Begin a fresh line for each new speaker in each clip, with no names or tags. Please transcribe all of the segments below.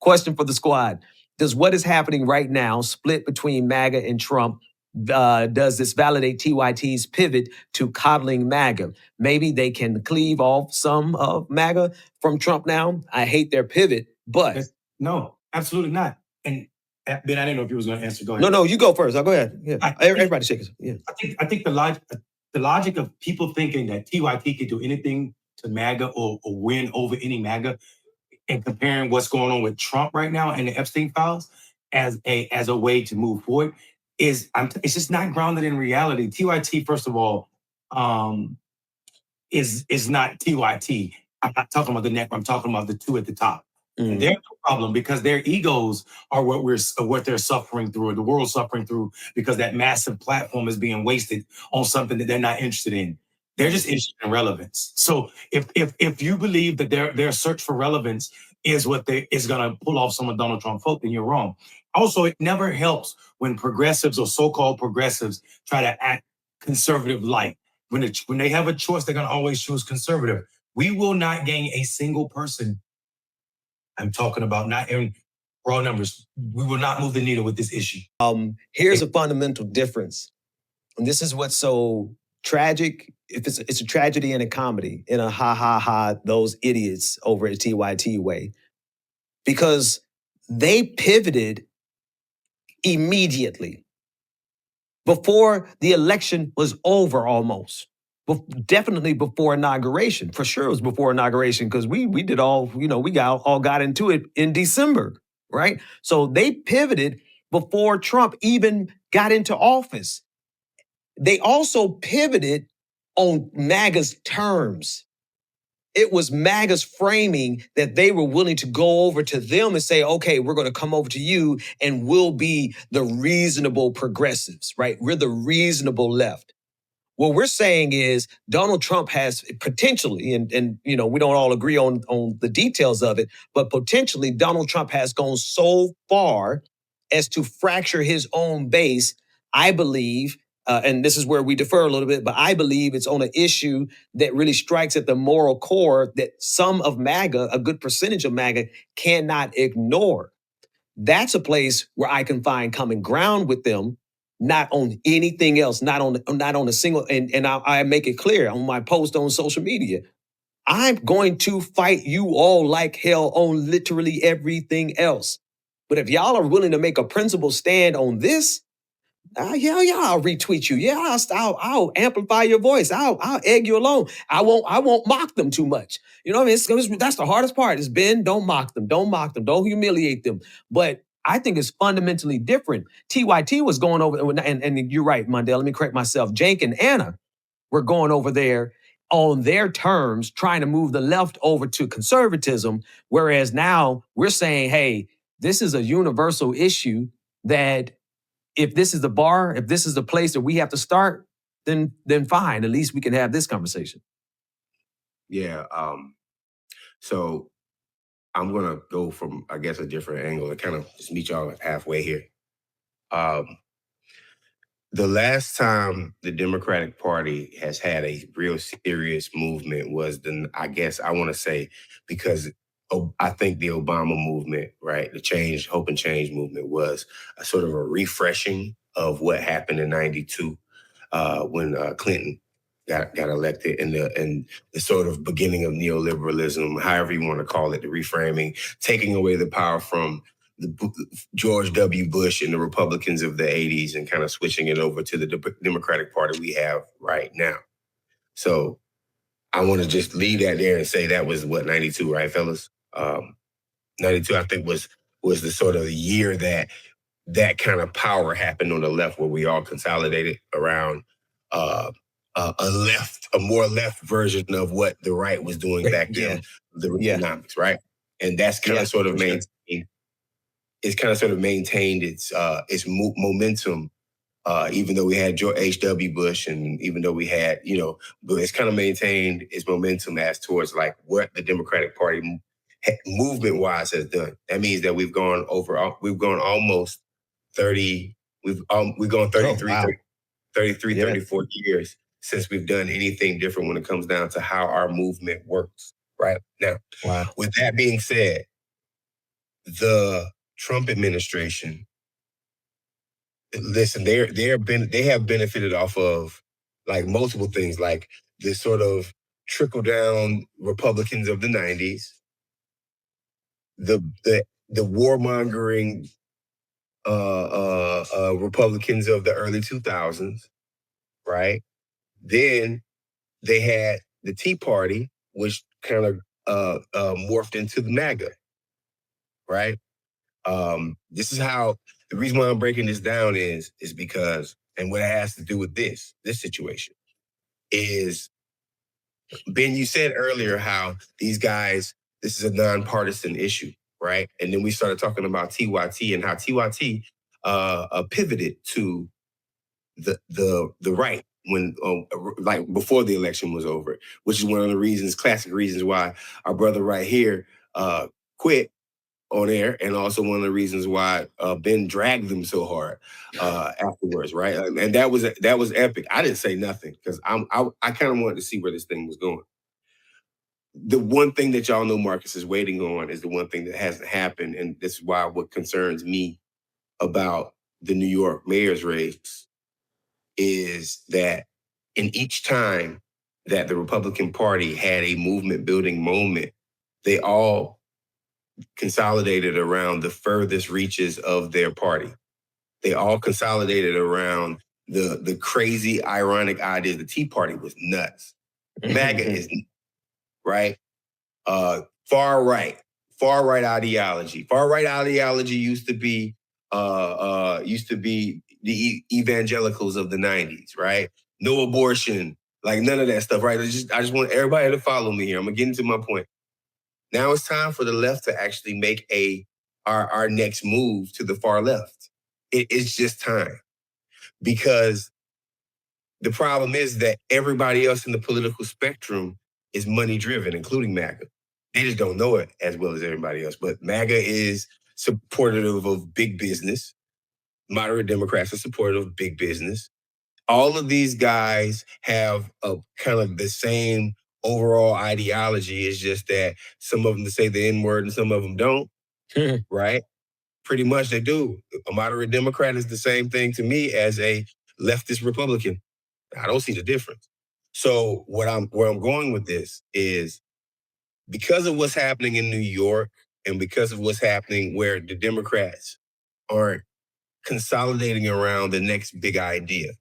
Question for the squad. Does what is happening right now, split between MAGA and Trump, does this validate TYT's pivot to coddling MAGA? Maybe they can cleave off some of MAGA from Trump now. I hate their pivot, but...
No, absolutely not. And Ben, I didn't know if you was going to answer. Go ahead.
No, you go first. I'll go ahead. Yeah, everybody shake it. Yeah.
I think the logic of people thinking that TYT could do anything to MAGA or win over any MAGA, and comparing what's going on with Trump right now and the Epstein files as a way to move forward it's just not grounded in reality. TYT, first of all, is not TYT. I'm not talking about the neck. I'm talking about the two at the top. And they're no problem because their egos are what they're suffering through, or the world's suffering through, because that massive platform is being wasted on something that they're not interested in. They're just interested in relevance. So if you believe that their search for relevance is what is going to pull off some of Donald Trump vote, then you're wrong. Also, it never helps when progressives or so-called progressives try to act conservative-like. When they have a choice, they're going to always choose conservative. We will not gain a single person. I'm talking about not in raw numbers. We will not move the needle with this issue.
Here's a fundamental difference. And this is what's so tragic. It's a tragedy and a comedy in a ha, those idiots over at TYT way. Because they pivoted immediately before the election was over almost. Definitely before inauguration. For sure it was before inauguration because we did all, we all got into it in December, right? So they pivoted before Trump even got into office. They also pivoted on MAGA's terms. It was MAGA's framing that they were willing to go over to them and say, okay, we're going to come over to you and we'll be the reasonable progressives, right? We're the reasonable left. What we're saying is Donald Trump has potentially, and we don't all agree on the details of it, but potentially Donald Trump has gone so far as to fracture his own base, I believe, and this is where we defer a little bit, but I believe it's on an issue that really strikes at the moral core that some of MAGA, a good percentage of MAGA, cannot ignore. That's a place where I can find common ground with them, not on anything else, not on a single, and I make it clear on my post on social media. I'm going to fight you all like hell on literally everything else. But if y'all are willing to make a principled stand on this, I'll retweet you. Yeah, I'll amplify your voice. I'll egg you along. I won't mock them too much. You know what I mean? That's the hardest part is, Ben, don't mock them. Don't mock them. Don't humiliate them. But I think it's fundamentally different. TYT was going over, and you're right, Mondale, let me correct myself. Cenk and Anna were going over there on their terms, trying to move the left over to conservatism, whereas now we're saying, hey, this is a universal issue that if this is the bar, if this is the place that we have to start, then fine. At least we can have this conversation.
Yeah. So I'm going to go from, I guess, a different angle and kind of just meet y'all halfway here. The last time the Democratic Party has had a real serious movement was I want to say, because I think the Obama movement, right, the change, hope and change movement was a sort of a refreshing of what happened in '92 when Clinton got elected, and the sort of beginning of neoliberalism, however you want to call it, the reframing, taking away the power from George W. Bush and the Republicans of the 80s and kind of switching it over to the Democratic Party we have right now. So I want to just leave that there and say that was what, 92, right, fellas? 92, I think, was the sort of year that kind of power happened on the left, where we all consolidated around a more left version of what the right was doing back then, the economics, right? And that's kind of sort of maintained. It's kind of sort of maintained its momentum, even though we had George H.W. Bush, and even though we had, but it's kind of maintained its momentum as towards like what the Democratic Party movement-wise has done. That means that we've gone almost 30, we've gone 33, 34 years since we've done anything different when it comes down to how our movement works, right? Now, with that being said, the Trump administration, listen, they have benefited off of like multiple things, like this sort of trickle down Republicans of the 90s, the warmongering Republicans of the early 2000s, right? Then they had the Tea Party, which kind of morphed into the MAGA, right? This is how the reason why I'm breaking this down is because, and what it has to do with this situation is, Ben, you said earlier how these guys, this is a nonpartisan issue, right? And then we started talking about TYT and how TYT pivoted to the right when like before the election was over, which is one of the reasons, classic reasons why our brother right here quit on air, and also one of the reasons why Ben dragged them so hard afterwards, right? And that was epic. I didn't say nothing because I kind of wanted to see where this thing was going. The one thing that y'all know Marcus is waiting on is the one thing that hasn't happened, and this is why what concerns me about the New York mayor's race is that in each time that the Republican Party had a movement building moment, they all consolidated around the furthest reaches of their party. They all consolidated around the crazy, ironic idea. The Tea Party was nuts. MAGA is right. Far right ideology. Far right ideology used to be the evangelicals of the 90s, right? No abortion, like none of that stuff, right? I just want everybody to follow me here. I'm gonna get into my point. Now it's time for the left to actually make our next move to the far left. It's just time. Because the problem is that everybody else in the political spectrum is money driven, including MAGA. They just don't know it as well as everybody else. But MAGA is supportive of big business. Moderate Democrats are supportive of big business. All of these guys have a kind of the same overall ideology. It's just that some of them say the N-word and some of them don't, right? Pretty much they do. A moderate Democrat is the same thing to me as a leftist Republican. I don't see the difference. So where I'm going with this is because of what's happening in New York and because of what's happening where the Democrats aren't consolidating around the next big idea.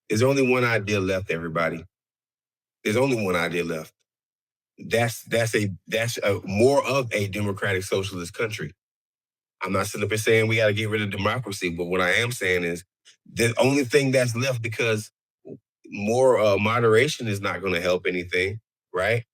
There's only one idea left, everybody. There's only one idea left. That's a more of a democratic socialist country. I'm not sitting up here saying we got to get rid of democracy, but what I am saying is the only thing that's left, because more moderation is not going to help anything, right?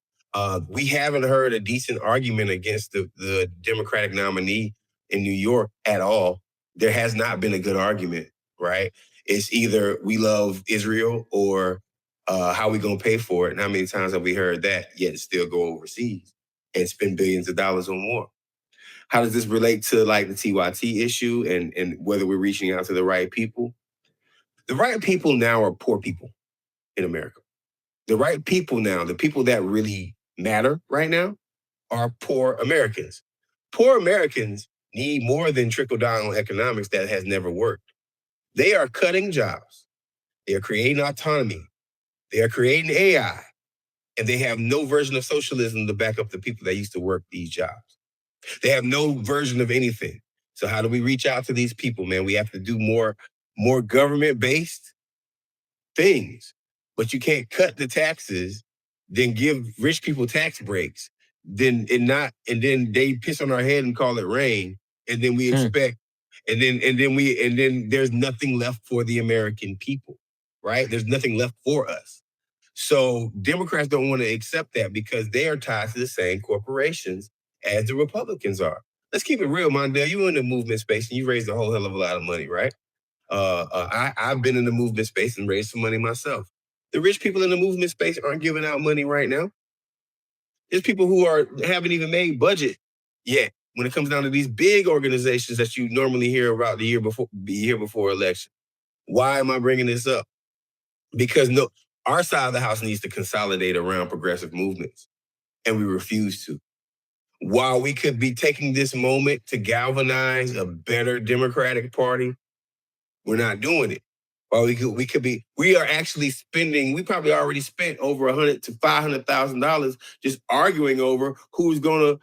We haven't heard a decent argument against the Democratic nominee in New York at all. There has not been a good argument, right? It's either we love Israel or how we going to pay for it. And how many times have we heard that, yet still go overseas and spend billions of dollars on war? How does this relate to like the TYT issue and whether we're reaching out to the right people? The right people now are poor people in America. The right people now, the people that really matter right now, are poor Americans. Poor Americans need more than trickle-down economics that has never worked. They are cutting jobs. They are creating autonomy. They are creating AI. And they have no version of socialism to back up the people that used to work these jobs. They have no version of anything. So how do we reach out to these people, man? We have to do more government-based things. But you can't cut the taxes, then give rich people tax breaks, then they piss on our head and call it rain, and then we expect, and then there's nothing left for the American people, right? There's nothing left for us. So Democrats don't want to accept that because they are tied to the same corporations as the Republicans are. Let's keep it real, Mondale. You in the movement space and you raised a whole hell of a lot of money, right? I've been in the movement space and raised some money myself. The rich people in the movement space aren't giving out money right now. There's people who haven't even made budget yet when it comes down to these big organizations that you normally hear about the year before election. Why am I bringing this up? Because our side of the house needs to consolidate around progressive movements, and we refuse to. while we could be taking this moment to galvanize a better Democratic Party, we're not doing it. While we are actually spending, we probably already spent over $100,000 to $500,000 just arguing over who's gonna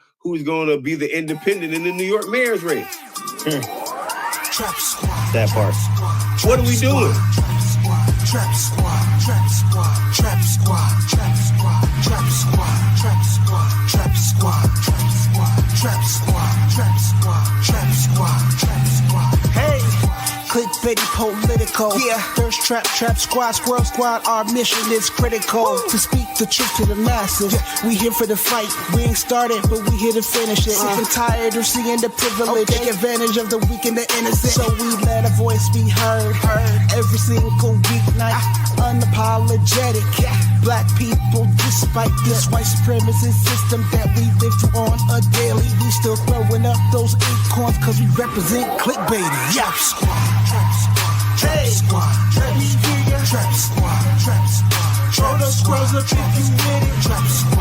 be the independent in the New York mayor's race.
That part.
What are we doing?
Trap squad, trap squad, trap squad, trap squad, trap squad, trap squad, trap squad, trap squad, trap squad, trap squad, trap squad, trap squad. Hey, Clickbaity Political Thirsttrap, trap squad, squirrel squad. Our mission is critical to speak the truth to the masses. We here for the fight. We ain't started, but we here to finish it. Sick and tired of seeing the privilege. Take advantage of the weak and the innocent. So we let a voice be heard. Every single weeknight, unapologetic. Black people, despite this white supremacist system that we live through on a daily, we still throwing up those acorns cause we represent clickbaity. Trap squad, trap squad, trap squad, trap squad, trap squad, trap squad, trap squad, trap squad, trap squad, trap squad.